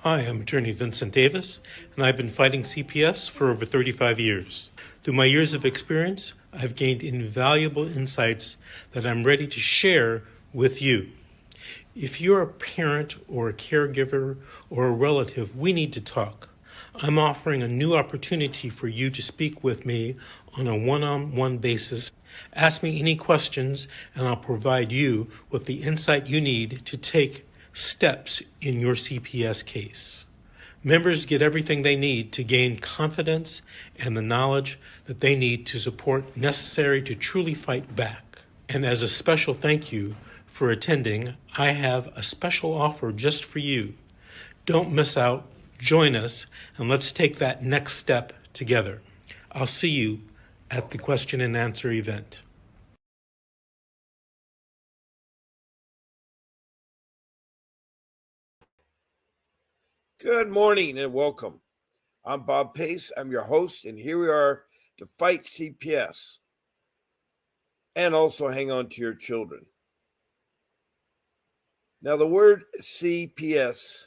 Hi, I'm attorney Vincent Davis, and I've been fighting CPS for over 35 years. Through my years of experience, I've gained invaluable insights that I'm ready to share with you. If you're a parent or a caregiver or a relative, we need to talk. I'm offering a new opportunity for you to speak with me on a one-on-one basis. Ask me any questions, and I'll provide you with the insight you need to take steps in your CPS case. Members get everything they need to gain confidence and the knowledge that they need to support necessary to truly fight back. And as a special thank you for attending, I have a special offer just for you. Don't miss out, join us, and let's take that next step together. I'll see you at the question and answer event. Good morning and welcome. I'm Bob Pace. I'm your host, and here we are to fight CPS and also hang on to your children. Now, the word CPS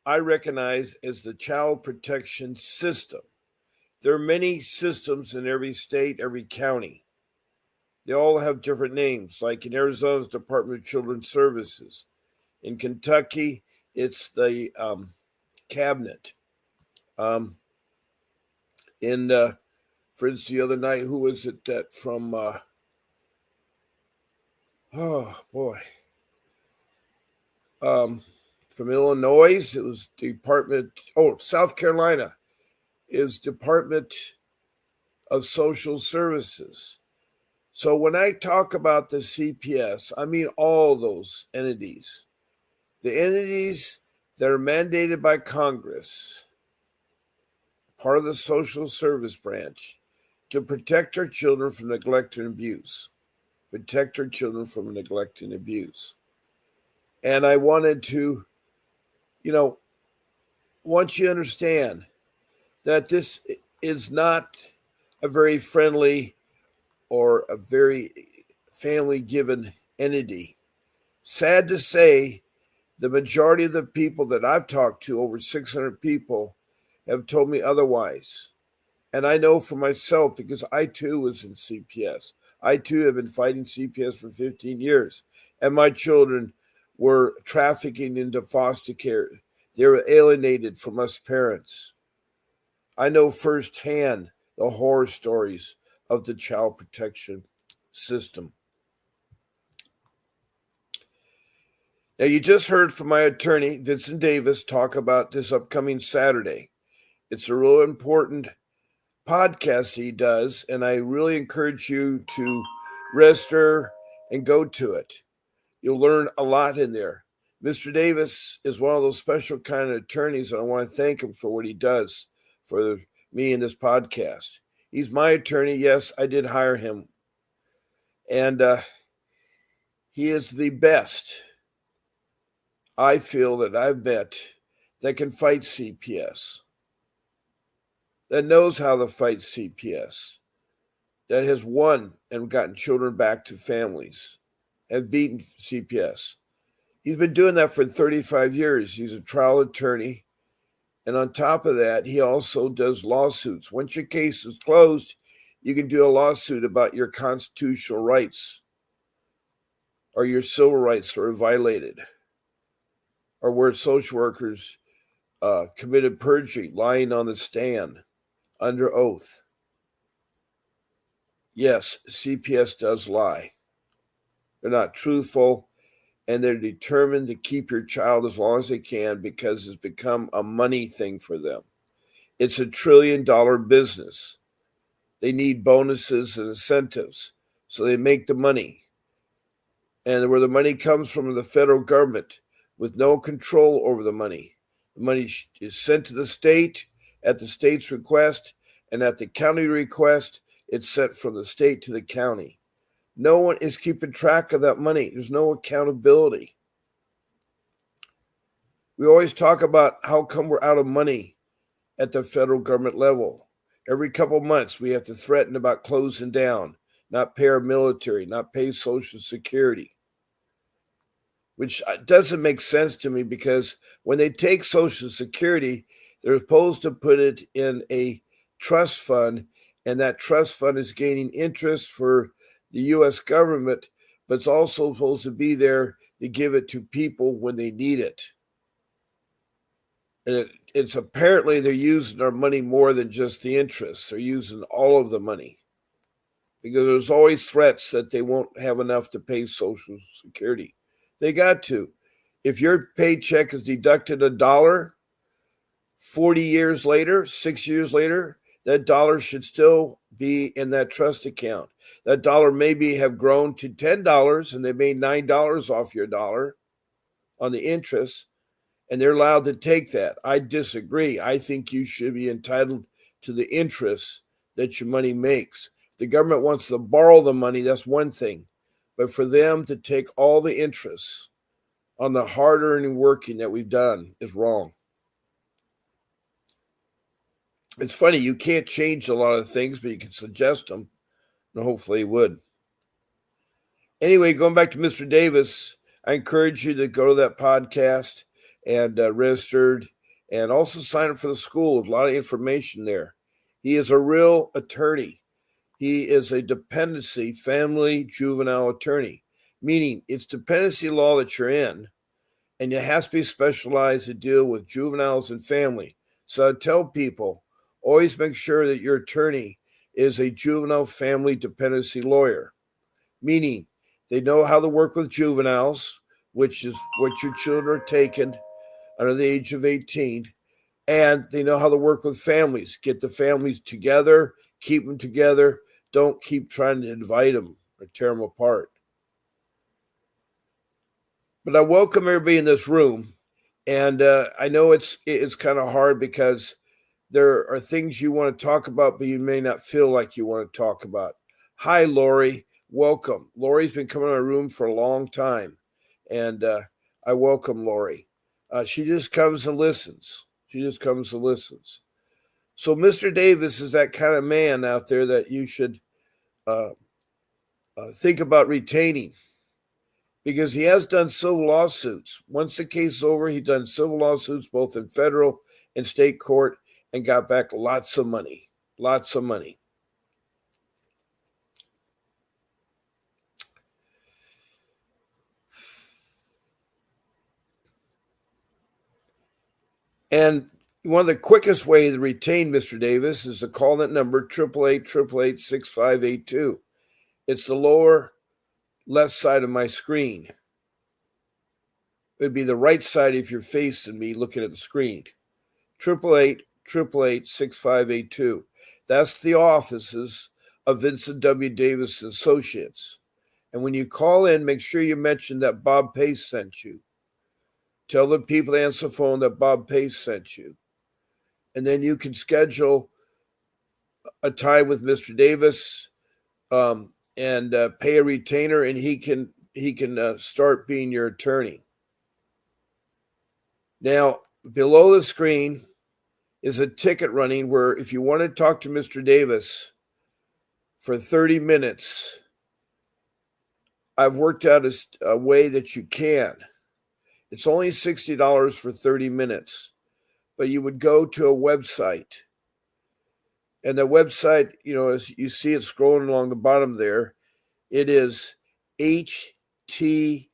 I recognize as the Child Protection System. There are many systems in every state, every county. They all have different names, like in Arizona's Department of Children's Services. In Kentucky, it's the cabinet. For instance, the other night, who was it that from, from Illinois, it was South Carolina is Department of Social Services. So when I talk about the CPS, I mean all those entities. The entities that are mandated by Congress, part of the social service branch, to protect our children from neglect and abuse. Protect our children from neglect and abuse. And I wanted to, once you understand that this is not a very friendly or a very family-given entity. Sad to say, the majority of the people that I've talked to, over 600 people, have told me otherwise. And I know for myself, because I too was in CPS. I too have been fighting CPS for 15 years. And my children were trafficking into foster care. They were alienated from us parents. I know firsthand the horror stories of the child protection system. Now, you just heard from my attorney, Vincent Davis, talk about this upcoming Saturday. It's a real important podcast he does, and I really encourage you to register and go to it. You'll learn a lot in there. Mr. Davis is one of those special kind of attorneys, and I want to thank him for what he does for me in this podcast. He's my attorney. Yes, I did hire him. And he is the best, I feel, that I've met that can fight CPS, that knows how to fight CPS, that has won and gotten children back to families, and beaten CPS. He's been doing that for 35 years. He's a trial attorney. And on top of that, he also does lawsuits. Once your case is closed, you can do a lawsuit about your constitutional rights or your civil rights that are violated, or where social workers committed perjury, lying on the stand under oath. Yes, CPS does lie. They're not truthful, and they're determined to keep your child as long as they can because it's become a money thing for them. It's $1 trillion business. They need bonuses and incentives, so they make the money. And where the money comes from the federal government with no control over the money. The money is sent to the state at the state's request, and at the county request, it's sent from the state to the county. No one is keeping track of that money. There's no accountability. We always talk about how come we're out of money at the federal government level. Every couple of months, we have to threaten about closing down, not pay our military, not pay Social Security. which doesn't make sense to me, because when they take Social Security, they're supposed to put it in a trust fund, and that trust fund is gaining interest for the U.S. government, but it's also supposed to be there to give it to people when they need it. And it's apparently they're using our money more than just the interest. They're using all of the money, because there's always threats that they won't have enough to pay Social Security. They got to. If your paycheck is deducted $1, 40 years later, 6 years later, that dollar should still be in that trust account. That dollar maybe have grown to $10 and they made $9 off your dollar on the interest, and they're allowed to take that. I disagree. I think you should be entitled to the interest that your money makes. If the government wants to borrow the money, that's one thing. But for them to take all the interest on the hard-earned working that we've done is wrong. It's funny, you can't change a lot of things, but you can suggest them, and hopefully you would. Anyway, going back to Mr. Davis, I encourage you to go to that podcast and registered, and also sign up for the school. There's a lot of information there. He is a real attorney. He is a dependency family juvenile attorney, meaning it's dependency law that you're in, and it has to be specialized to deal with juveniles and family. So I tell people, always make sure that your attorney is a juvenile family dependency lawyer, meaning they know how to work with juveniles, which is what your children are taken under the age of 18, and they know how to work with families. Get the families together, keep them together. Don't keep trying to divide them or tear them apart. But I welcome everybody in this room, and I know it's kind of hard because there are things you want to talk about, but you may not feel like you want to talk about. Hi, Lori. Welcome. Lori's been coming in our room for a long time, and I welcome Lori. She just comes and listens. So Mr. Davis is that kind of man out there that you should think about retaining, because he has done civil lawsuits. Once the case is over, he's done civil lawsuits both in federal and state court and got back lots of money. And one of the quickest ways to retain Mr. Davis is to call that number, 888-888-6582. It's the lower left side of my screen. It would be the right side if you're facing me looking at the screen. 888-888-6582. That's the offices of Vincent W. Davis Associates. And when you call in, make sure you mention that Bob Pace sent you. Tell the people that answer the phone that Bob Pace sent you. And then you can schedule a time with Mr. Davis and pay a retainer, and he can start being your attorney. Now, below the screen is a ticket running where if you want to talk to Mr. Davis for 30 minutes, I've worked out a way that you can. It's only $60 for 30 minutes, but you would go to a website. And the website, as you see it scrolling along the bottom there, it is https://candly,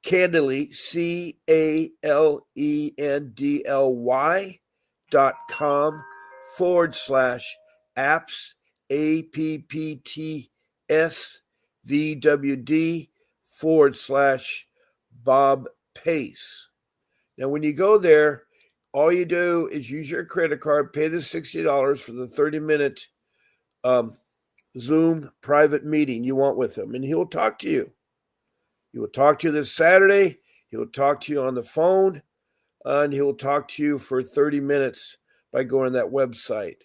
CALENDLY.com/apps, APPTSVWD/Bob Pace. Now, when you go there, all you do is use your credit card, pay the $60 for the 30-minute Zoom private meeting you want with him, and he will talk to you. He will talk to you this Saturday. He will talk to you on the phone, and he will talk to you for 30 minutes by going to that website.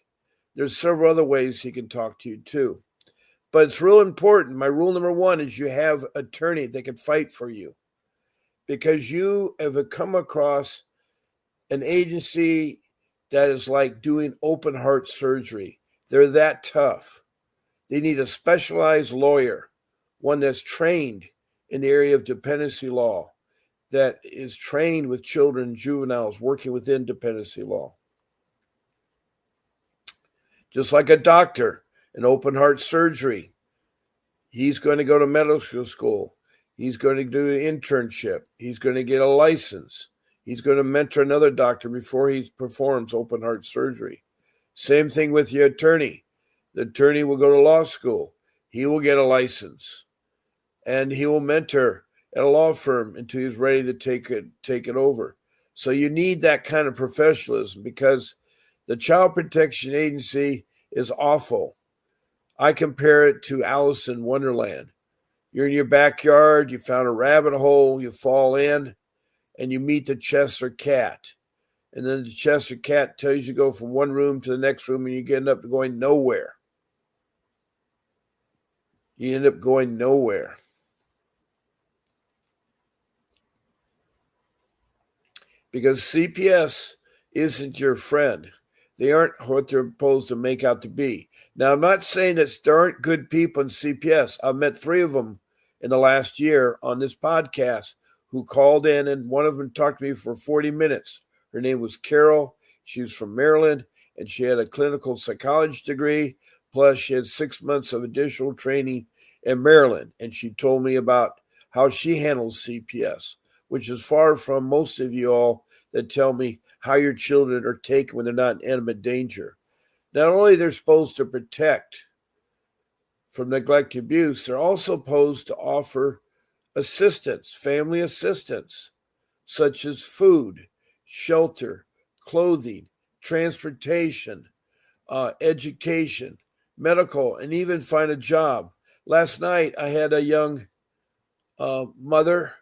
There's several other ways he can talk to you too. But it's real important. My rule number one is you have an attorney that can fight for you, because you have come across an agency that is like doing open heart surgery. They're that tough. They need a specialized lawyer, one that's trained in the area of dependency law, that is trained with children and juveniles working within dependency law. Just like a doctor in open heart surgery, he's going to go to medical school. He's going to do an internship. He's going to get a license. He's going to mentor another doctor before he performs open heart surgery. Same thing with your attorney. The attorney will go to law school. He will get a license, and he will mentor at a law firm until he's ready to take it over. So you need that kind of professionalism, because the Child Protection Agency is awful. I compare it to Alice in Wonderland. You're in your backyard, you found a rabbit hole, you fall in, and you meet the Cheshire Cat. And then the Cheshire Cat tells you to go from one room to the next room, and you end up going nowhere. You end up going nowhere. Because CPS isn't your friend. They aren't what they're supposed to make out to be. Now, I'm not saying that there aren't good people in CPS. I've met 3 of them in the last year on this podcast who called in, and one of them talked to me for 40 minutes. Her name was Carol. She was from Maryland, and she had a clinical psychology degree, plus she had 6 months of additional training in Maryland. And she told me about how she handles CPS, which is far from most of you all that tell me how your children are taken when they're not in imminent danger. Not only they're supposed to protect from neglect and abuse, they're also supposed to offer assistance, family assistance, such as food, shelter, clothing, transportation, education, medical, and even find a job. Last night, I had a young mother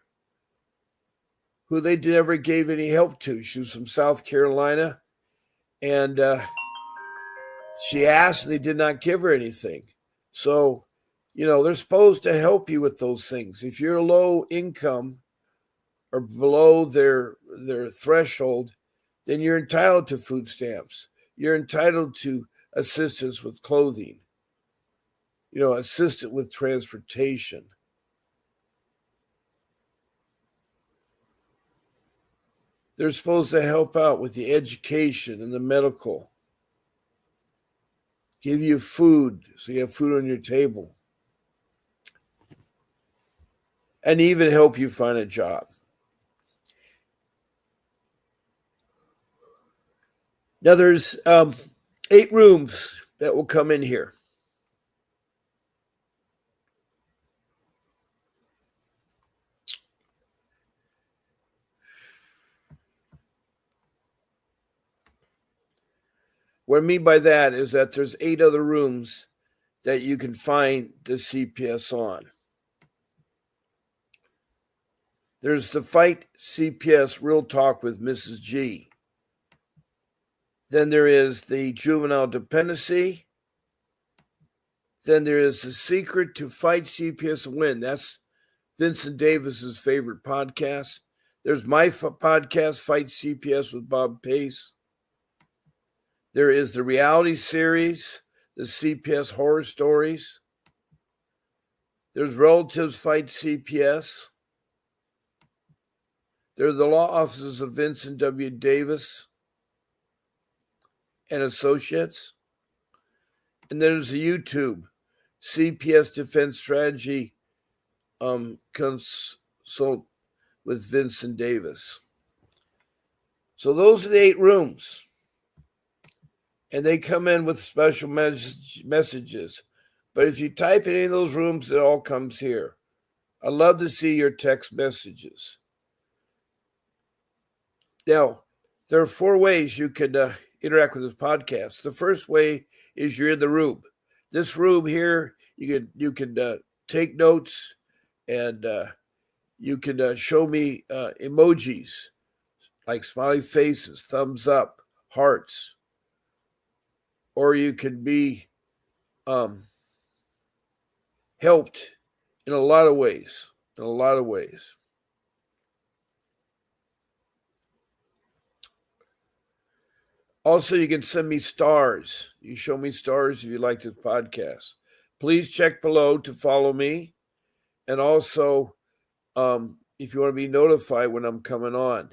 who they never gave any help to. She was from South Carolina, and she asked, and they did not give her anything. So, they're supposed to help you with those things. If you're low income or below their threshold, then you're entitled to food stamps. You're entitled to assistance with clothing, assistance with transportation. They're supposed to help out with the education and the medical, give you food so you have food on your table, and even help you find a job. Now, there's 8 rooms that will come in here. What I mean by that is that there's 8 other rooms that you can find the CPS on. There's the Fight CPS Real Talk with Mrs. G. Then there is the Juvenile Dependency. Then there is the Secret to Fight CPS and Win. That's Vincent Davis's favorite podcast. There's my podcast, Fight CPS with Bob Pace. There is the reality series, the CPS horror stories. There's Relatives Fight CPS. There are the law offices of Vincent W. Davis and Associates. And there's the YouTube CPS Defense Strategy Consult with Vincent Davis. So those are the 8 rooms. And they come in with special messages. But if you type in any of those rooms, it all comes here. I'd love to see your text messages. Now, there are 4 ways you can interact with this podcast. The first way is you're in the room. This room here, you can take notes, and you can show me emojis like smiley faces, thumbs up, hearts. Or you can be helped in a lot of ways. Also, you can send me stars. You show me stars if you like this podcast. Please check below to follow me. And also, if you want to be notified when I'm coming on.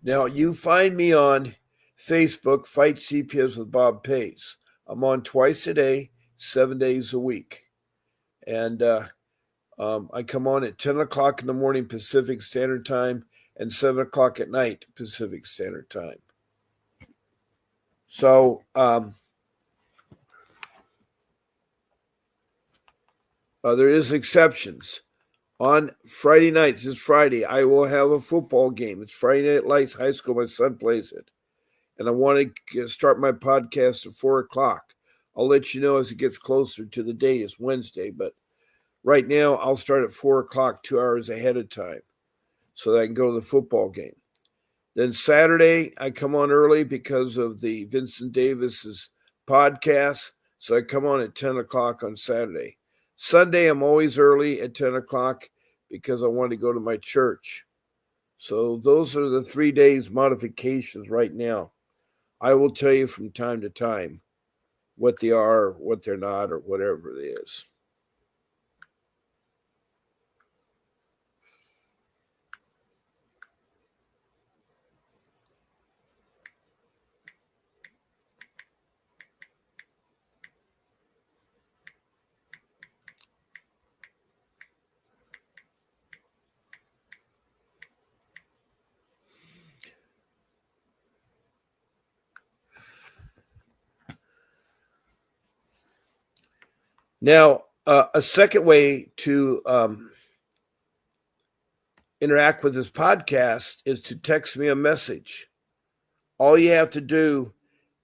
Now, you find me on Facebook, Fight CPS with Bob Pace. I'm on twice a day, 7 days a week. And I come on at 10 o'clock in the morning Pacific Standard Time and 7 o'clock at night Pacific Standard Time. So there is exceptions. On Friday nights, this Friday, I will have a football game. It's Friday Night Lights High School. My son plays it. And I want to start my podcast at 4 o'clock. I'll let you know as it gets closer to the date. It's Wednesday, but right now I'll start at 4 o'clock, 2 hours ahead of time, so that I can go to the football game. Then Saturday, I come on early because of the Vincent Davis's podcast. So I come on at 10 o'clock on Saturday. Sunday, I'm always early at 10 o'clock because I want to go to my church. So those are the 3 days modifications right now. I will tell you from time to time what they are, what they're not, or whatever it is. Now, a second way to interact with this podcast is to text me a message. All you have to do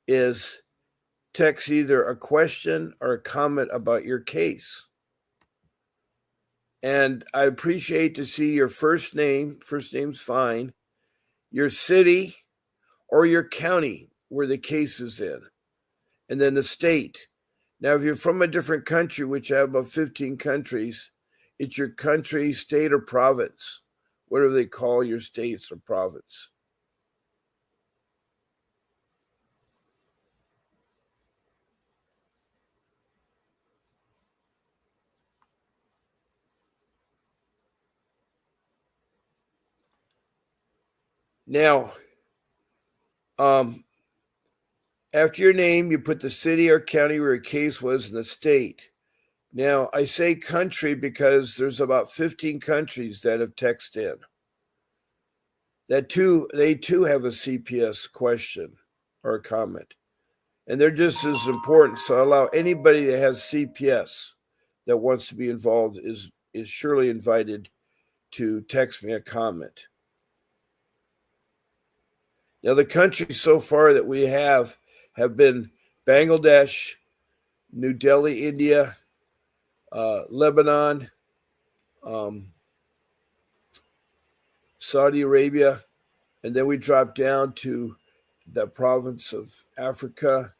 is text either a question or a comment about your case. And I appreciate to see your first name. First name's fine. Your city or your county where the case is in. And then the state. Now, if you're from a different country, which I have about 15 countries, it's your country, state, or province, whatever they call your states or province. Now, after your name, you put the city or county where a case was in the state. Now, I say country because there's about 15 countries that have texted in. They too have a CPS question or a comment. And they're just as important. So I allow anybody that has CPS that wants to be involved is surely invited to text me a comment. Now, the countries so far that we have been Bangladesh, New Delhi, India, Lebanon, Saudi Arabia, and then we drop down to the province of Africa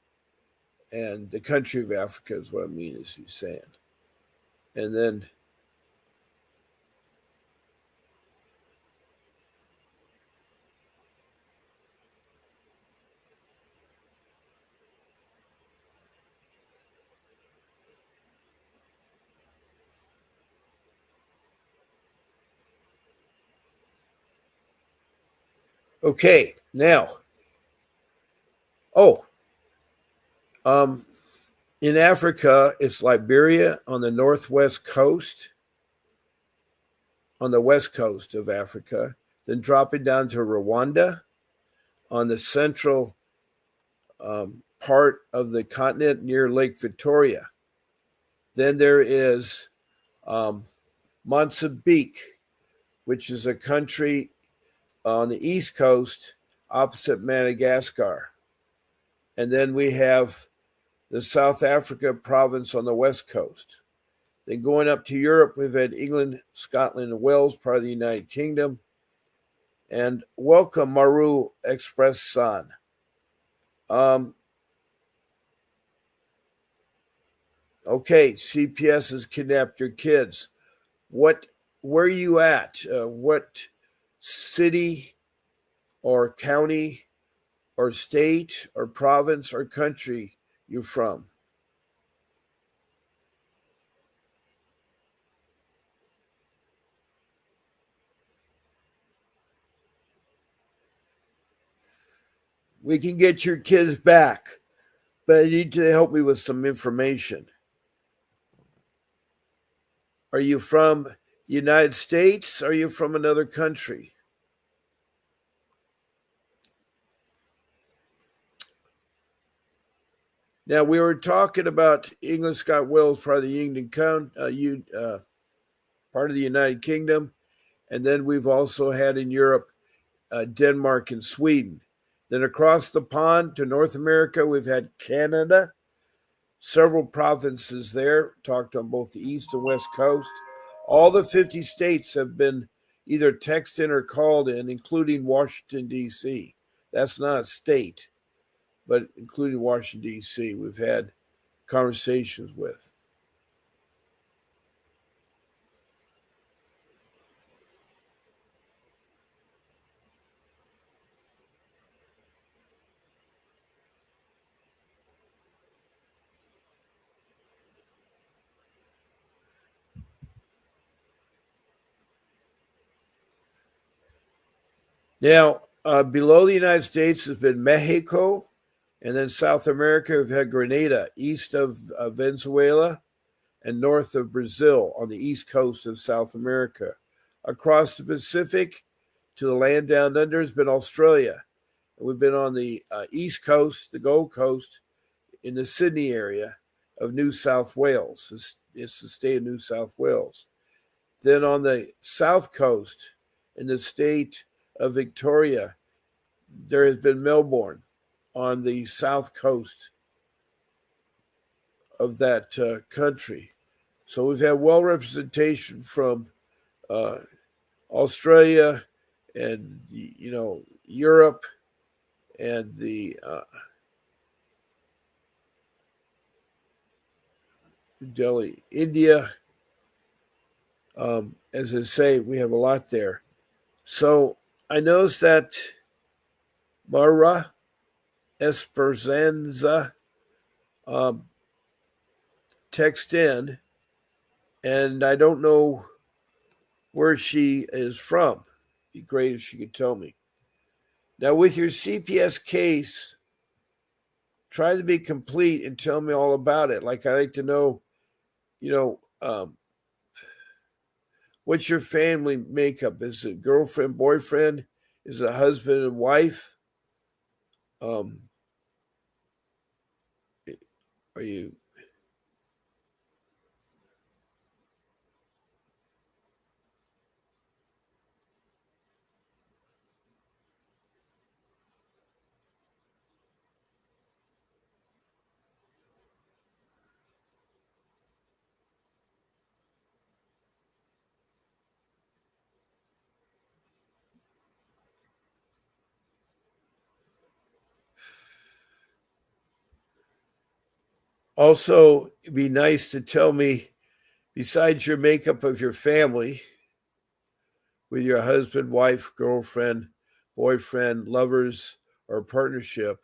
and the country of Africa is what I mean, as he's saying. And then okay, now, in Africa, it's Liberia on the northwest coast, on the west coast of Africa, then dropping down to Rwanda on the central part of the continent near Lake Victoria. Then there is Mozambique, which is a country on the east coast opposite Madagascar. And then we have the South Africa province on the west coast. Then going up to Europe, we've had England, Scotland, and Wales, part of the United Kingdom. And welcome, Maru Express San. Okay, CPS has kidnapped your kids. Where are you at? What city or county or state or province or country you from? We can get your kids back, but you need to help me with some information. Are you from the United States? Or are you from another country? Now, we were talking about England, Scotland, Wales, part of the part of the United Kingdom, and then we've also had in Europe, Denmark and Sweden. Then across the pond to North America, we've had Canada, several provinces there, talked on both the East and West Coast. All the 50 states have been either texted in or called in, including Washington, D.C. That's not a state, but including Washington, D.C., we've had conversations with. Now, below the United States has been Mexico, and then South America, we've had Grenada, east of Venezuela, and north of Brazil on the east coast of South America. Across the Pacific to the land down under has been Australia. We've been on the east coast, the Gold Coast, in the Sydney area of New South Wales. It's the state of New South Wales. Then on the south coast, in the state of Victoria, there has been Melbourne on the south coast of that country. So we've had well representation from Australia and Europe and the Delhi, India. As I say, we have a lot there. So I noticed that Mara Esperanza text in, and I don't know where she is from. It'd be great if she could tell me. Now, with your CPS case, try to be complete and tell me all about it. Like, I like to know, what's your family makeup? Is it girlfriend, boyfriend? Is it husband and wife? Are you? Also, it'd be nice to tell me, besides your makeup of your family, with your husband, wife, girlfriend, boyfriend, lovers, or partnership,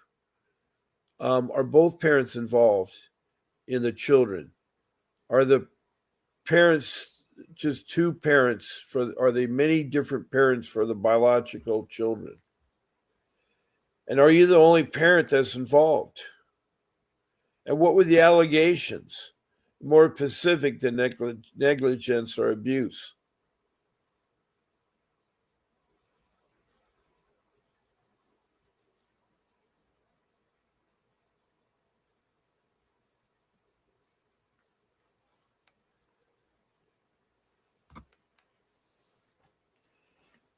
are both parents involved in the children? Are the parents just two parents are they many different parents for the biological children? And are you the only parent that's involved? And what were the allegations? More specific than negligence or abuse.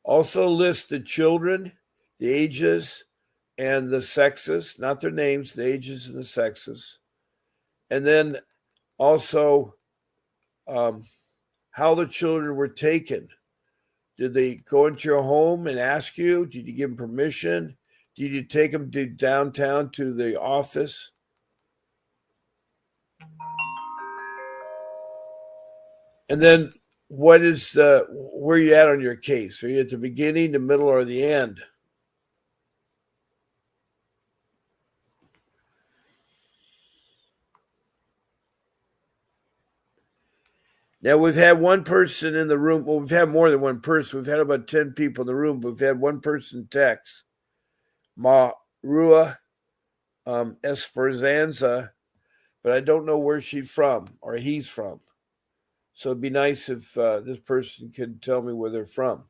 Also list the children, the ages, and the sexes, not their names, the ages and the sexes. And then also um, how the children were taken. Did they go into your home and ask you? Did you give them permission? Did you take them to downtown to the office? And then where are you at on your case? Are you at the beginning, the middle, or the end? Now we've had one person in the room. Well, we've had more than one person. We've had about 10 people in the room, but we've had one person text. Marua Esperanza, but I don't know where she's from or he's from. So it'd be nice if this person could tell me where they're from.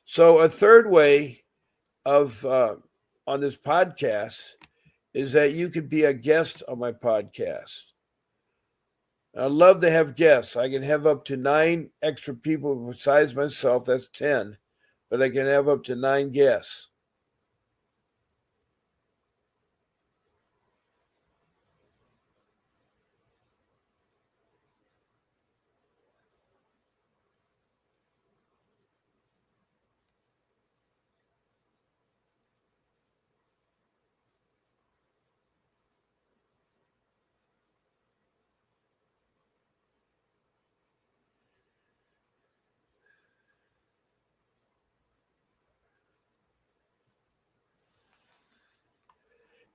So a third way of on this podcast is that you could be a guest on my podcast. I love to have guests. I can have up to 9 extra people besides myself. That's 10, but I can have up to 9 guests.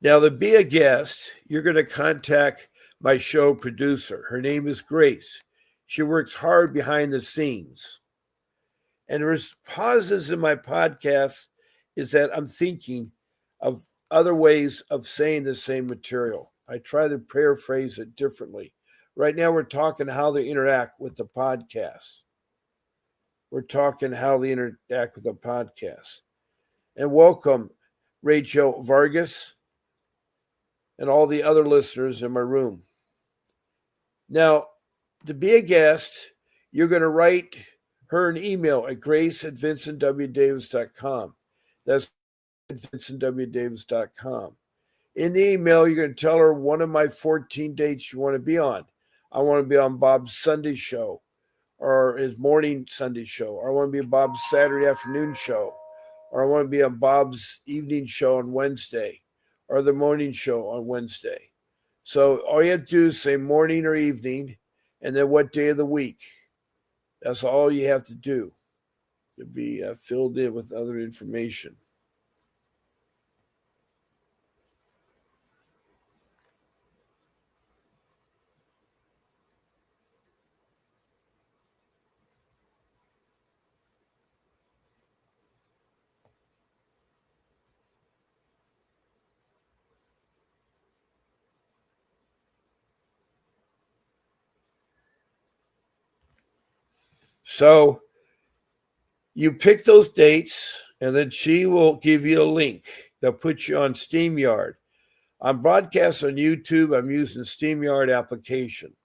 Now, to be a guest, you're going to contact my show producer. Her name is Grace. She works hard behind the scenes. And there's pauses in my podcast is that I'm thinking of other ways of saying the same material. I try to paraphrase it differently. Right now, we're talking how they interact with the podcast. We're talking how they interact with the podcast. And welcome, Rachel Vargas, and all the other listeners in my room. Now, to be a guest, you're going to write her an email at grace@vincentwdavis.com. That's vincentwdavis.com. In the email, you're going to tell her one of my 14 dates you want to be on. I want to be on Bob's Sunday show or his morning Sunday show, or I want to be on Bob's Saturday afternoon show, or I want to be on Bob's evening show on Wednesday, or the morning show on Wednesday. So all you have to do is say morning or evening, and then what day of the week. That's all you have to do to be filled in with other information. So you pick those dates, and then she will give you a link that puts you on StreamYard. I'm broadcast on YouTube. I'm using StreamYard application.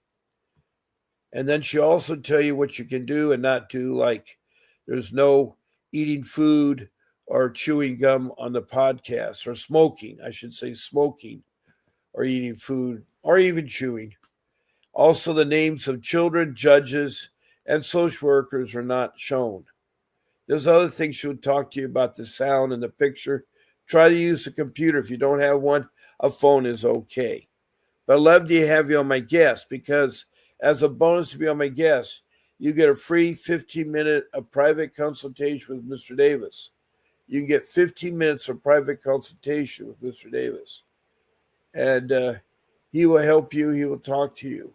And then she'll also tell you what you can do and not do, like there's no eating food or chewing gum on the podcast, or smoking, I should say smoking, or eating food, or even chewing. Also, the names of children, judges, and social workers are not shown. There's other things she would talk to you about the sound and the picture. Try to use the computer. If you don't have one, a phone is okay. But I love to have you on my guest because as a bonus to be on my guest, you get a free 15-minute of private consultation with Mr. Davis. You can get 15 minutes of private consultation with Mr. Davis. And he will help you. He will talk to you.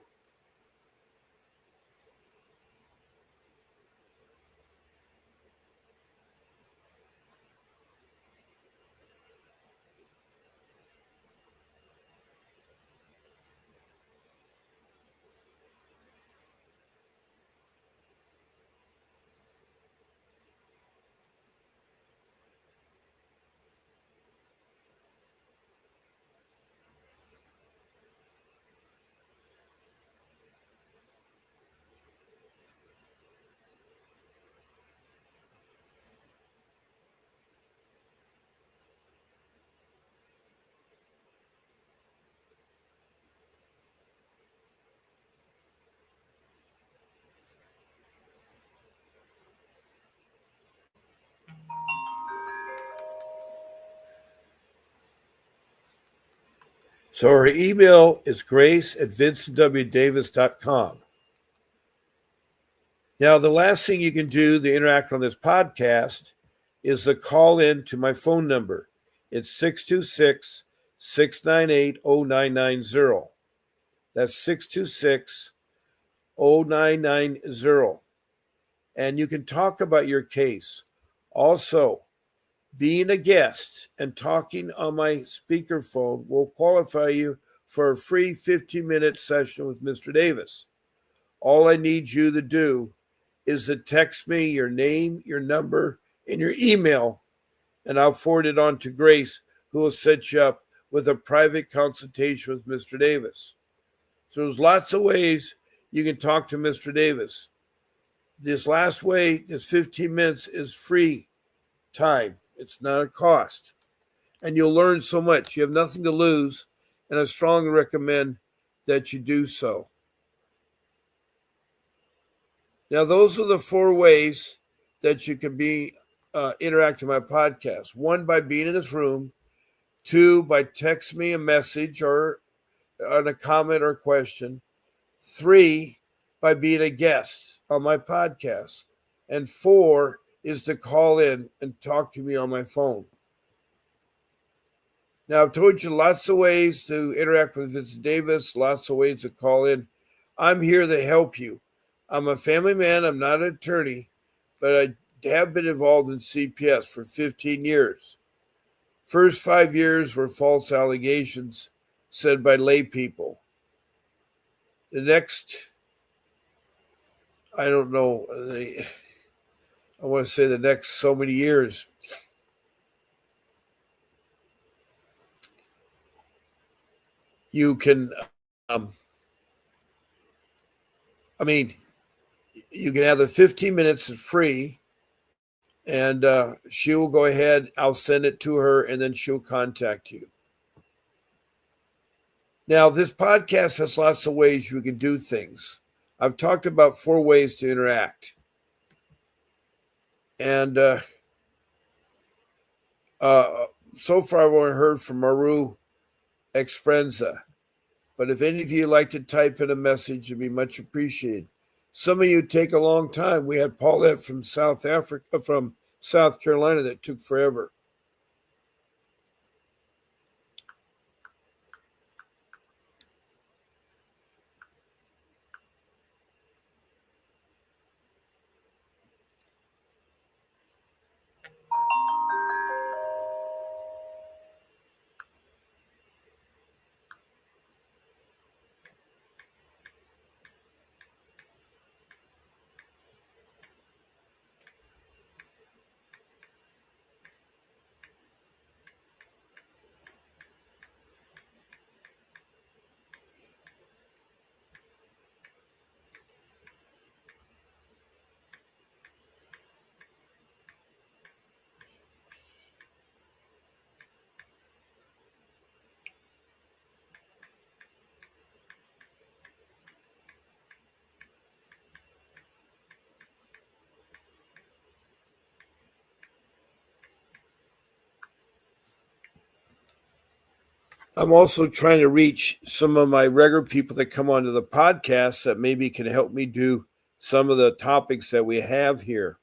So her email is grace@vincentwdavis.com. Now, the last thing you can do to interact on this podcast is to call in to my phone number. It's 626-698-0990. That's 626-0990. And you can talk about your case. Also, being a guest and talking on my speakerphone will qualify you for a free 15-minute session with Mr. Davis. All I need you to do is to text me your name, your number, and your email, and I'll forward it on to Grace, who will set you up with a private consultation with Mr. Davis. So there's lots of ways you can talk to Mr. Davis. This last way, this 15 minutes, is free time. It's not a cost. And you'll learn so much. You have nothing to lose, and I strongly recommend that you do so. Now, those are the 4 ways that you can be interacting with my podcast. 1, by being in this room. 2, by text me a message or on a comment or question. 3, by being a guest on my podcast. And 4 is to call in and talk to me on my phone. Now, I've told you lots of ways to interact with Vincent Davis, lots of ways to call in. I'm here to help you. I'm a family man. I'm not an attorney, but I have been involved in CPS for 15 years. First 5 years were false allegations said by lay people. The next, I don't know, I want to say the next so many years, you can, you can have the 15 minutes free, and she will go ahead. I'll send it to her, and then she'll contact you. Now, this podcast has lots of ways you can do things. I've talked about 4 ways to interact. And so far, I've only heard from Maru Exprenza. But if any of you like to type in a message, it'd be much appreciated. Some of you take a long time. We had Paulette from South Carolina that took forever. I'm also trying to reach some of my regular people that come onto the podcast that maybe can help me do some of the topics that we have here.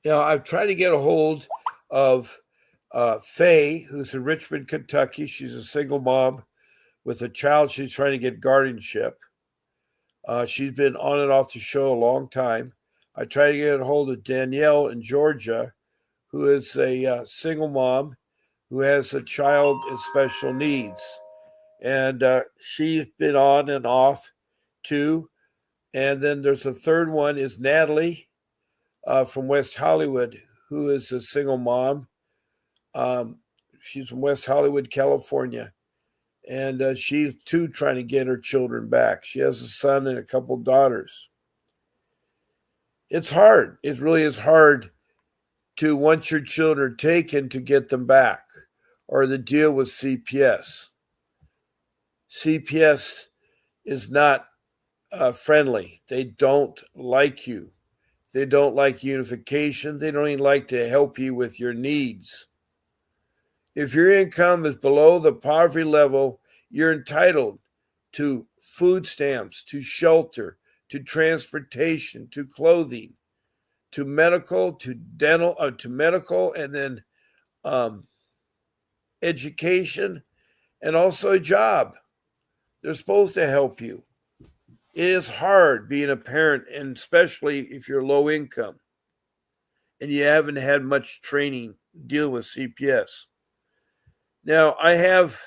I've tried to get a hold of Faye, who's in Richmond, Kentucky. She's a single mom with a child. She's trying to get guardianship. She's been on and off the show a long time. I tried to get a hold of Danielle in Georgia, who is a single mom who has a child with special needs. And she's been on and off too. And then there's a third one is Natalie from West Hollywood, who is a single mom. She's from West Hollywood, California. And she's too trying to get her children back. She has a son and a couple daughters. It's hard. It really is hard to, once your children are taken, to get them back, or the deal with CPS. CPS is not friendly. They don't like you. They don't like unification. They don't even like to help you with your needs. If your income is below the poverty level, you're entitled to food stamps, to shelter, to transportation, to clothing, to medical, to dental, to medical, and then education, and also a job. They're supposed to help you. It is hard being a parent, and especially if you're low income and you haven't had much training dealing with CPS. Now, I have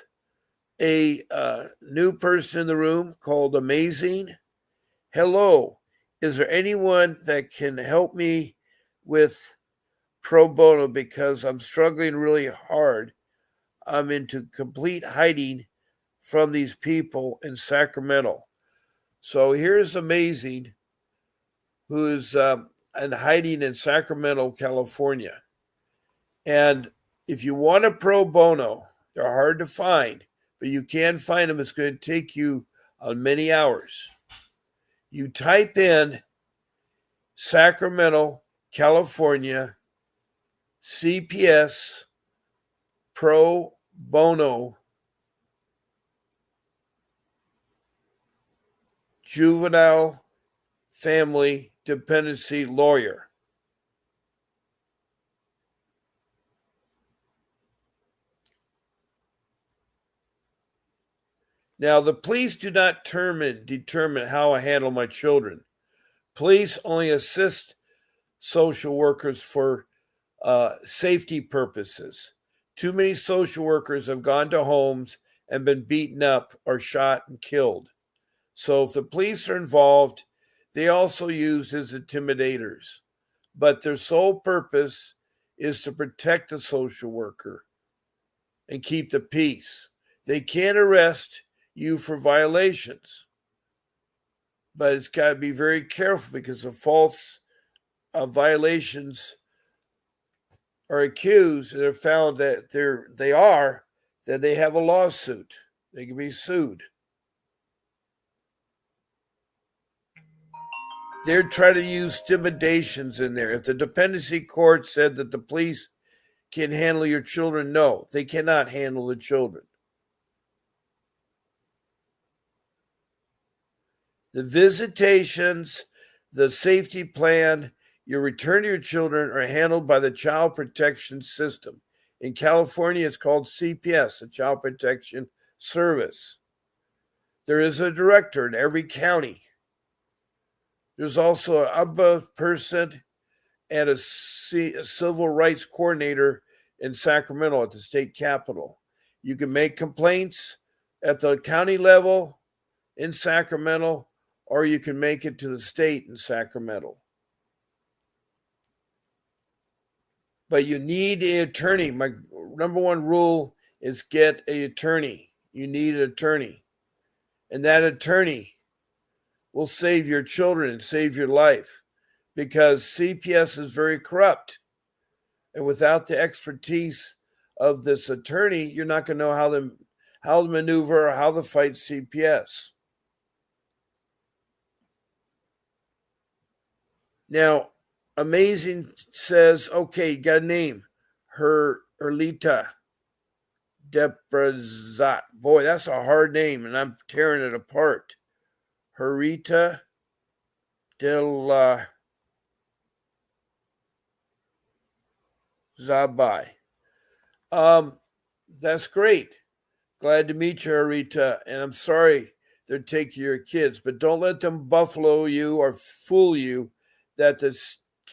a new person in the room called Amazing. Hello. Is there anyone that can help me with pro bono, because I'm struggling really hard? I'm into complete hiding from these people in Sacramento. So here's Amazing, who's in hiding in Sacramento, California. And if you want a pro bono, they're hard to find, but you can find them. It's going to take you many hours. You type in Sacramento, California, CPS pro bono juvenile family dependency lawyer. Now, the police do not determine how I handle my children. Police only assist social workers for safety purposes. Too many social workers have gone to homes and been beaten up or shot and killed. So if the police are involved, they also use as intimidators. But their sole purpose is to protect the social worker and keep the peace. They can't arrest you for violations, but it's got to be very careful, because the false violations are accused and are found that then they have a lawsuit. They can be sued. They're trying to use intimidations in there. If the dependency court said that the police can handle your children, no, they cannot handle the children. The visitations, the safety plan, your return to your children are handled by the Child Protection System. In California, it's called CPS, the Child Protection Service. There is a director in every county. There's also an ombudsperson and a civil rights coordinator in Sacramento at the state capitol. You can make complaints at the county level in Sacramento, or you can make it to the state in Sacramento. But you need an attorney. My number one rule is get an attorney. You need an attorney. And that attorney will save your children and save your life, because CPS is very corrupt. And without the expertise of this attorney, you're not going to know how to maneuver or how to fight CPS. Now, Amazing says, okay, you got a name. Herlita Deprazat. Boy, that's a hard name, and I'm tearing it apart. Herita del Zabai. That's great. Glad to meet you, Arita. And I'm sorry they're taking your kids, but don't let them buffalo you or fool you that the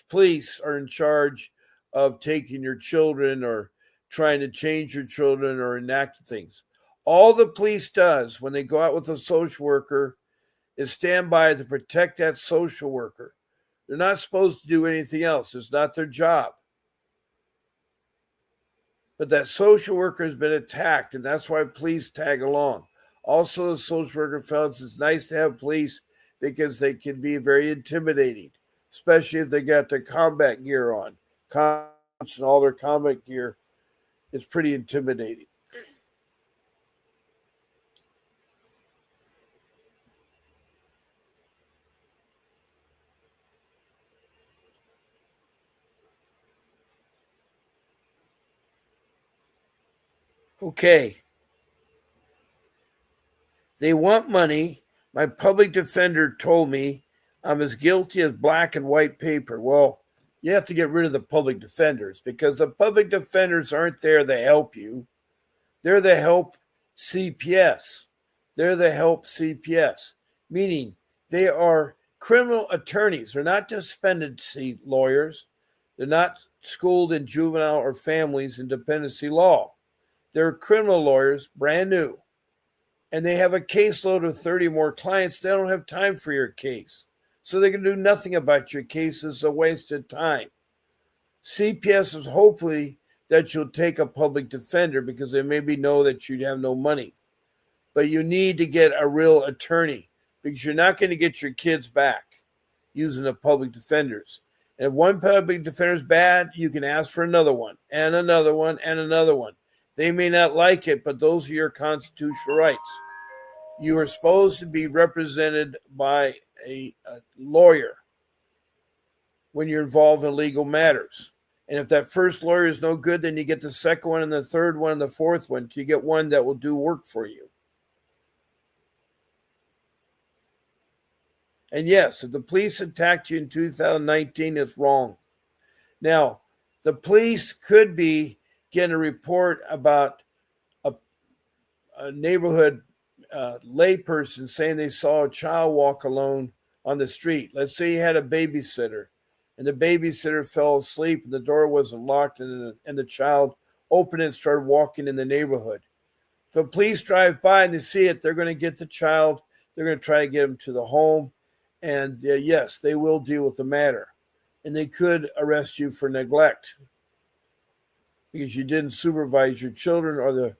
police are in charge of taking your children or trying to change your children or enact things. All the police does when they go out with a social worker is stand by to protect that social worker. They're not supposed to do anything else. It's not their job. But that social worker has been attacked, and that's why police tag along. Also, the social worker felt it's nice to have police because they can be very intimidating, especially if they got their combat gear on. Cops and all their combat gear, it's pretty intimidating. Okay, they want money. My public defender told me I'm as guilty as black and white paper. Well, you have to get rid of the public defenders because the public defenders aren't there to help you. They're the help CPS. They're the help CPS, meaning they are criminal attorneys. They're not dependency lawyers. They're not schooled in juvenile or families and dependency law. They're criminal lawyers, brand new, and they have a caseload of 30 more clients. They don't have time for your case. So they can do nothing about your case. It's a waste of time. CPS is hopefully that you'll take a public defender because they maybe know that you have no money. But you need to get a real attorney because you're not going to get your kids back using the public defenders. And if one public defender is bad, you can ask for another one and another one and another one. They may not like it, but those are your constitutional rights. You are supposed to be represented by a lawyer when you're involved in legal matters. And if that first lawyer is no good, then you get the second one and the third one and the fourth one till you get one that will do work for you. And yes, if the police attacked you in 2019, it's wrong. Now, the police could be getting a report about a neighborhood layperson saying they saw a child walk alone on the street. Let's say you had a babysitter and the babysitter fell asleep and the door wasn't locked and the child opened it and started walking in the neighborhood. If the police drive by and they see it, they're going to get the child. They're going to try to get him to the home. And yes, they will deal with the matter. And they could arrest you for neglect because you didn't supervise your children or the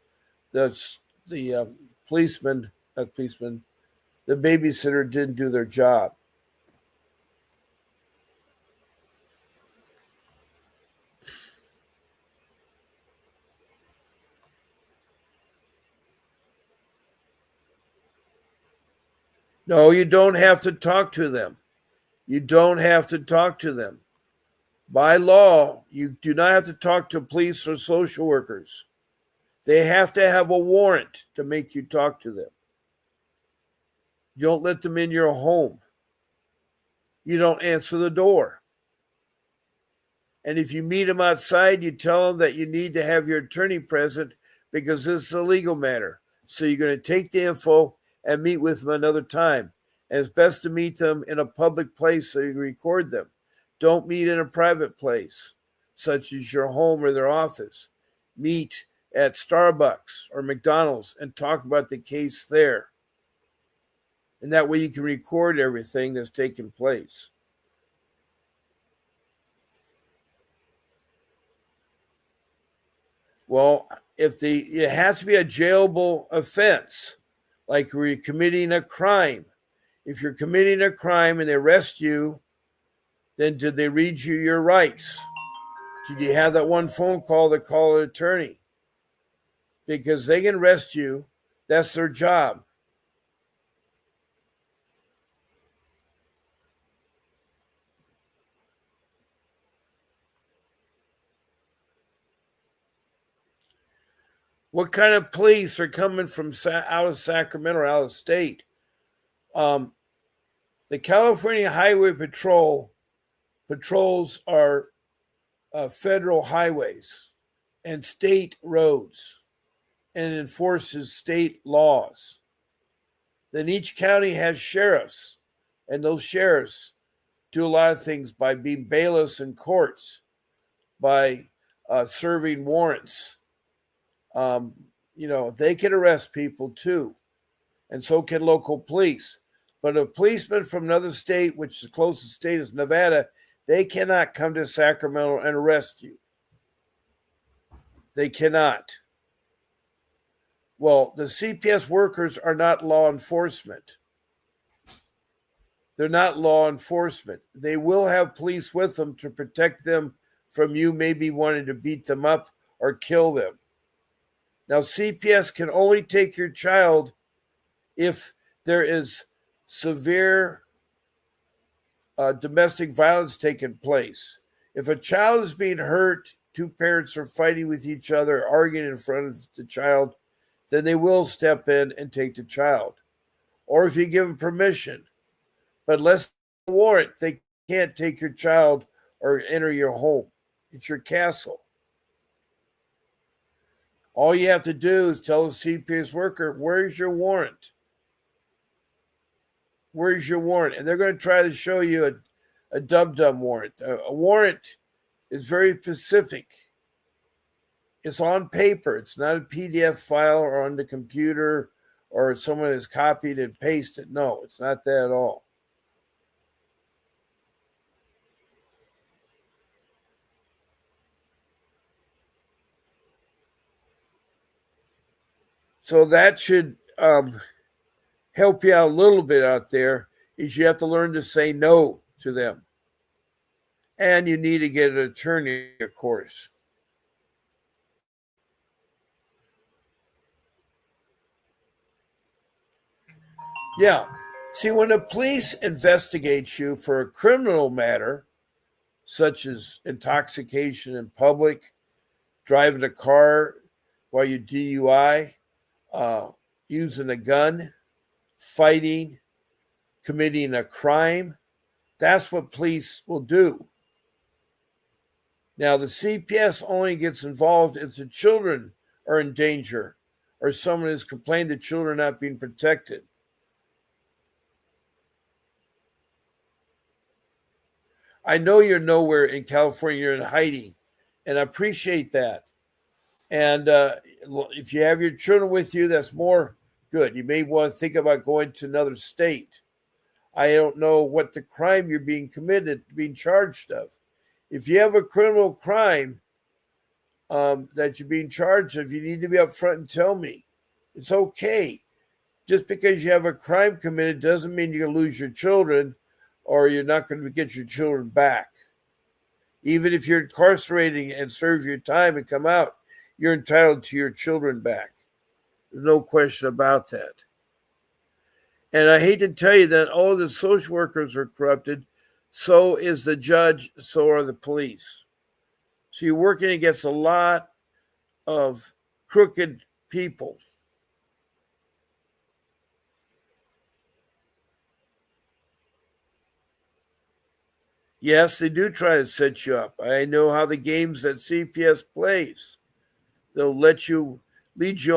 policeman, not policeman, the babysitter didn't do their job. No, you don't have to talk to them. You don't have to talk to them. By law, you do not have to talk to police or social workers. They have to have a warrant to make you talk to them. You don't let them in your home. You don't answer the door. And if you meet them outside, you tell them that you need to have your attorney present because this is a legal matter. So you're going to take the info and meet with them another time. And it's best to meet them in a public place so you can record them. Don't meet in a private place, such as your home or their office. Meet at Starbucks or McDonald's and talk about the case there. And that way you can record everything that's taking place. Well, it has to be a jailable offense, like where you're committing a crime. If you're committing a crime and they arrest you, then did they read you your rights? Did you have that one phone call to call an attorney? Because they can arrest you. That's their job. What kind of police are coming from out of Sacramento or out of state? The California Highway Patrol patrols are federal highways and state roads and enforces state laws. Then each county has sheriffs, and those sheriffs do a lot of things by being bailiffs in courts, by serving warrants. Um, they can arrest people too, and so can local police. But a policeman from another state, which the closest state is Nevada, they cannot come to Sacramento and arrest you. They cannot. Well, the CPS workers are not law enforcement. They're not law enforcement. They will have police with them to protect them from you maybe wanting to beat them up or kill them. Now, CPS can only take your child if there is severe domestic violence taking place. If a child is being hurt, two parents are fighting with each other, arguing in front of the child, then they will step in and take the child. Or if you give them permission. But unless a warrant, they can't take your child or enter your home. It's your castle. All you have to do is tell the CPS worker, where's your warrant? Where's your warrant? And they're going to try to show you a dum-dum warrant. A warrant is very specific. It's on paper. It's not a PDF file or on the computer or someone has copied and pasted. No, it's not that at all. So that should help you out a little bit out there, is you have to learn to say no to them. And you need to get an attorney, of course. Yeah. See, when the police investigate you for a criminal matter, such as intoxication in public, driving a car while you DUI, using a gun, fighting, committing a crime, that's what police will do. Now, the CPS only gets involved if the children are in danger or someone has complained that children are not being protected. I know you're nowhere in California, you're in hiding, and I appreciate that. And if you have your children with you, that's more good. You may want to think about going to another state. I don't know what the crime you're being charged of. If you have a criminal crime that you're being charged of, you need to be upfront and tell me. It's okay. Just because you have a crime committed doesn't mean you're going to lose your children or you're not going to get your children back. Even if you're incarcerated and serve your time and come out, you're entitled to your children back. There's no question about that. And I hate to tell you that all the social workers are corrupted. So is the judge. So are the police. So you're working against a lot of crooked people. Yes, they do try to set you up. I know how the games that CPS plays. They'll lead you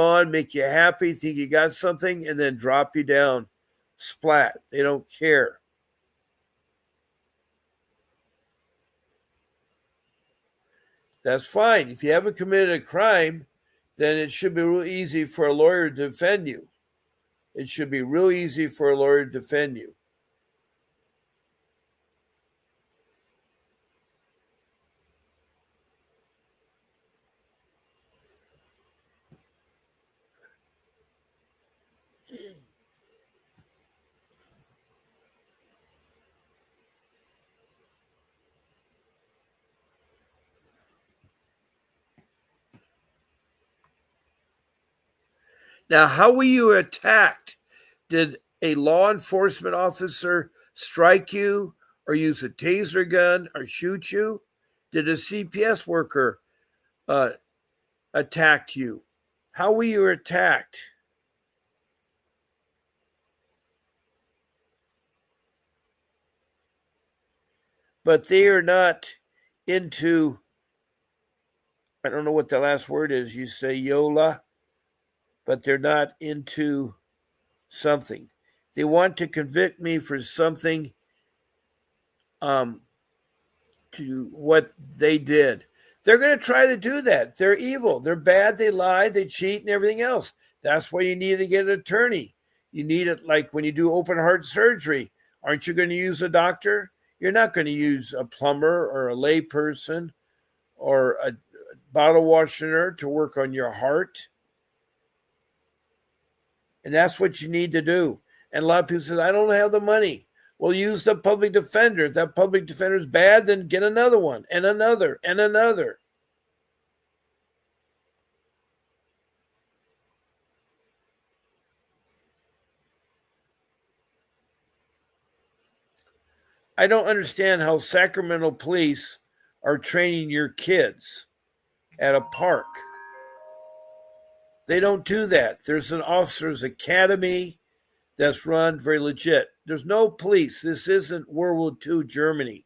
on, make you happy, think you got something, and then drop you down. Splat. They don't care. That's fine. If you haven't committed a crime, then it should be real easy for a lawyer to defend you. It should be real easy for a lawyer to defend you. Now, how were you attacked? Did a law enforcement officer strike you or use a taser gun or shoot you? Did a CPS worker attack you? How were you attacked? But they are not into I don't know what the last word is. You say YOLA, but they're not into something. They want to convict me for something to what they did. They're going to try to do that. They're evil. They're bad. They lie. They cheat and everything else. That's why you need to get an attorney. You need it like when you do open heart surgery. Aren't you going to use a doctor? You're not going to use a plumber or a lay person or a bottle washer to work on your heart. And that's what you need to do. And a lot of people say, I don't have the money. Well, use the public defender. If that public defender is bad, then get another one and another and another. I don't understand how Sacramento police are training your kids at a park. They don't do that. There's an officers academy that's run very legit. There's no police. This isn't World War II Germany.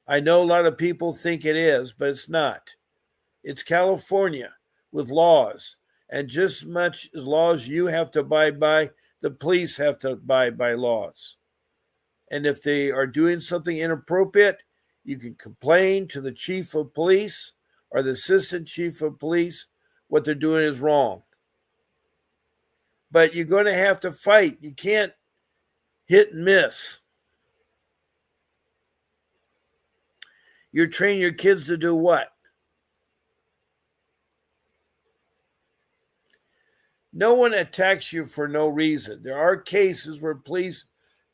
I know a lot of people think it is, but it's not. It's California with laws. And just as much as laws you have to abide by, the police have to abide by laws. And if they are doing something inappropriate, you can complain to the chief of police or the assistant chief of police. What they're doing is wrong. But you're going to have to fight. You can't hit and miss. You're training your kids to do what? No one attacks you for no reason. There are cases where police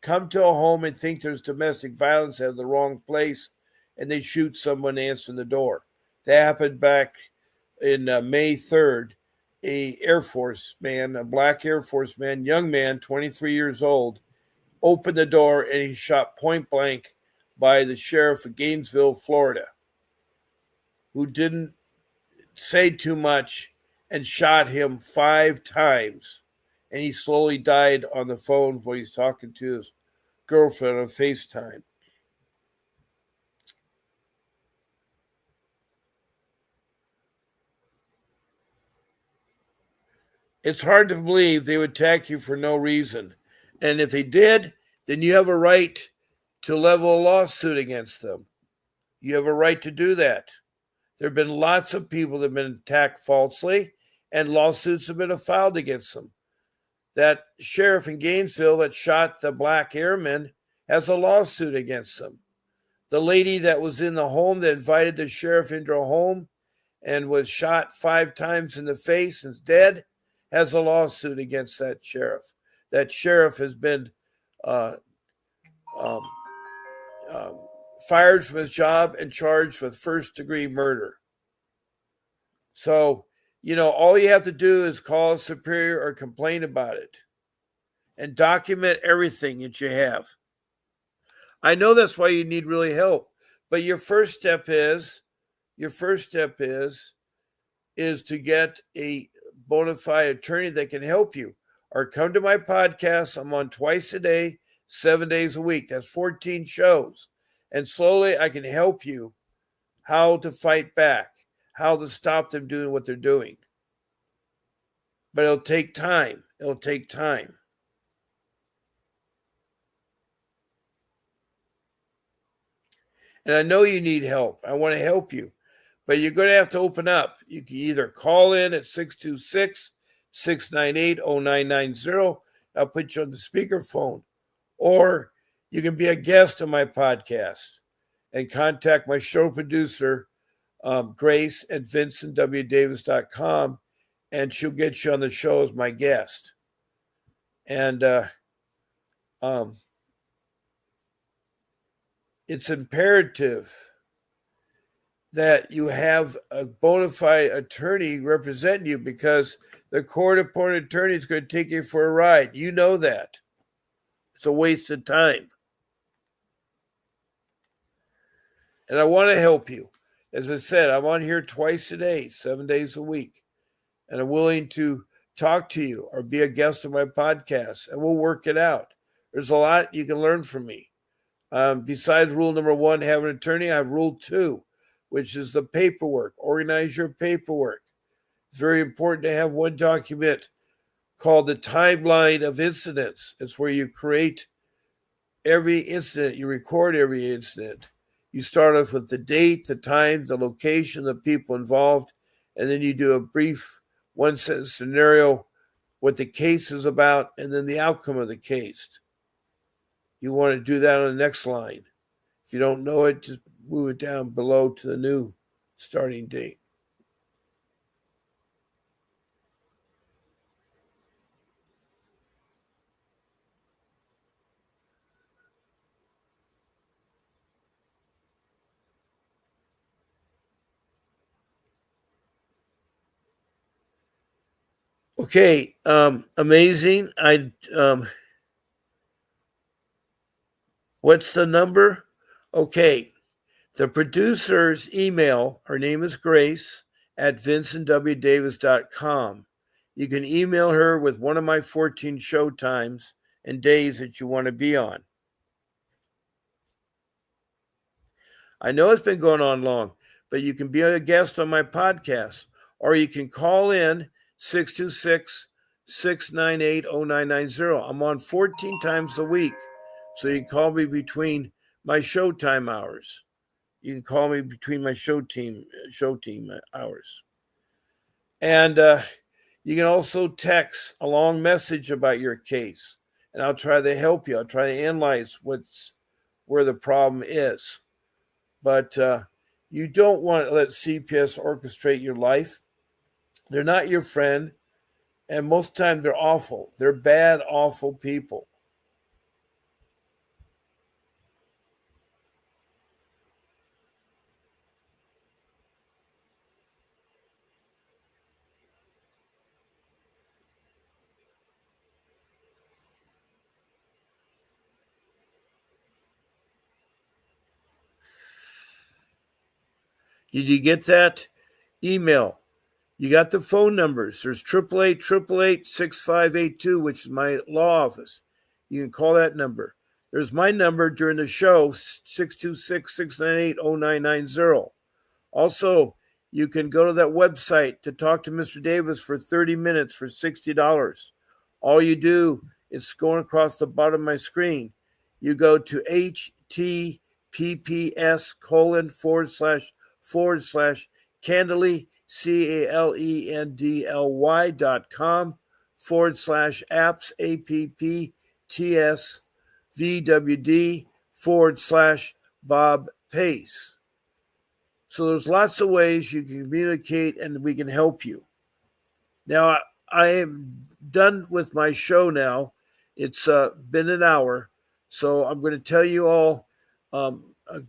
come to a home and think there's domestic violence at the wrong place, and they shoot someone answering the door. That happened back in May 3rd. A Air Force man, a black Air Force man, young man, 23 years old, opened the door and he shot point blank by the sheriff of Gainesville, Florida, who didn't say too much and shot him 5 times. And he slowly died on the phone while he's talking to his girlfriend on FaceTime. It's hard to believe they would attack you for no reason. And if they did, then you have a right to level a lawsuit against them. You have a right to do that. There have been lots of people that have been attacked falsely, and lawsuits have been filed against them. That sheriff in Gainesville that shot the black airman has a lawsuit against them. The lady that was in the home that invited the sheriff into her home and was shot 5 times in the face and is dead has a lawsuit against that sheriff. That sheriff has been fired from his job and charged with first-degree murder. So, all you have to do is call a superior or complain about it and document everything that you have. I know that's why you need really help, but your first step is to get a bona fide attorney that can help you, or come to my podcast. I'm on twice a day, 7 days a week. That's 14 shows. And slowly I can help you how to fight back, how to stop them doing what they're doing. But it'll take time. It'll take time. And I know you need help. I want to help you. But you're going to have to open up. You can either call in at 626-698-0990. I'll put you on the speakerphone. Or you can be a guest on my podcast and contact my show producer, Grace at VincentWDavis.com, and she'll get you on the show as my guest. And it's imperative that you have a bona fide attorney represent you, because the court-appointed attorney is going to take you for a ride. You know that. It's a waste of time. And I want to help you. As I said, I'm on here twice a day, 7 days a week. And I'm willing to talk to you or be a guest on my podcast, and we'll work it out. There's a lot you can learn from me. Besides rule number 1, have an attorney, I have rule 2. which is the paperwork. Organize your paperwork. It's very important to have one document called the timeline of incidents. It's where you create every incident, you record every incident. You start off with the date, the time, the location, the people involved, and then you do a brief one-sentence scenario, what the case is about, and then the outcome of the case. You want to do that on the next line. If you don't know it, just move it down below to the new starting date. Okay, amazing. What's the number? Okay, the producer's email, her name is Grace, at vincentwdavis.com. You can email her with one of my 14 show times and days that you want to be on. I know it's been going on long, but you can be a guest on my podcast, or you can call in 626-698-0990. I'm on 14 times a week, so you can call me between my showtime hours. You can call me between my show team hours. And you can also text a long message about your case, and I'll try to help you. I'll try to analyze where the problem is. But you don't want to let CPS orchestrate your life. They're not your friend, and most of the time they're awful. They're bad, awful people. Did you get that email? You got the phone numbers. There's 888-888-6582, which is my law office. You can call that number. There's my number during the show, 626-698-0990. Also, you can go to that website to talk to Mr. Davis for 30 minutes for $60. All you do is going across the bottom of my screen. You go to https:// CALENDLY.com/apps/APPTS/VWD/Bob Pace. So there's lots of ways you can communicate and we can help you. Now, I am done with my show now. It's been an hour. So I'm going to tell you all a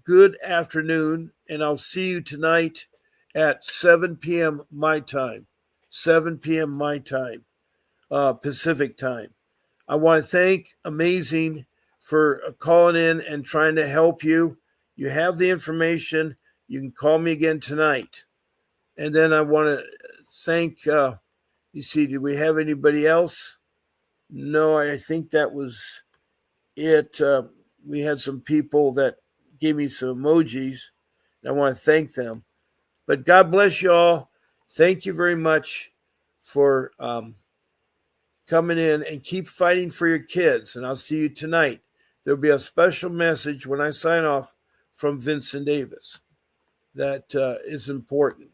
good afternoon, and I'll see you tonight at 7 p.m. my time, 7 p.m. my time, Pacific time. I want to thank Amazing for calling in and trying to help you. You have the information. You can call me again tonight. And then I want to thank, you see, did we have anybody else? No, I think that was it. We had some people that gave me some emojis, and I want to thank them. But God bless you all. Thank you very much for coming in, and keep fighting for your kids. And I'll see you tonight. There'll be a special message when I sign off from Vincent Davis that is important.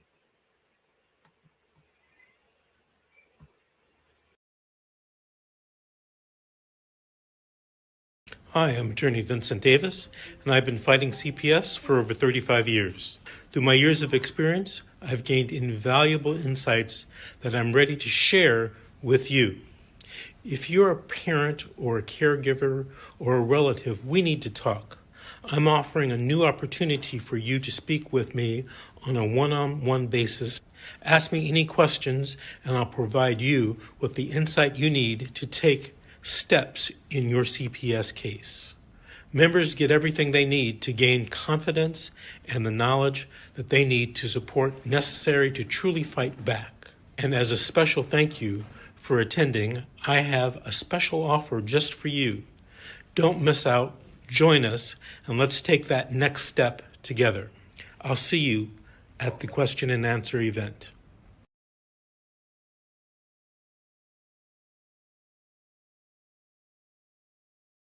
Hi, I'm attorney Vincent Davis, and I've been fighting CPS for over 35 years. Through my years of experience, I've gained invaluable insights that I'm ready to share with you. If you're a parent or a caregiver or a relative, we need to talk. I'm offering a new opportunity for you to speak with me on a one-on-one basis. Ask me any questions, and I'll provide you with the insight you need to take steps in your CPS case. Members get everything they need to gain confidence and the knowledge that they need to support necessary to truly fight back. And as a special thank you for attending, I have a special offer just for you. Don't miss out, join us, and let's take that next step together. I'll see you at the question and answer event.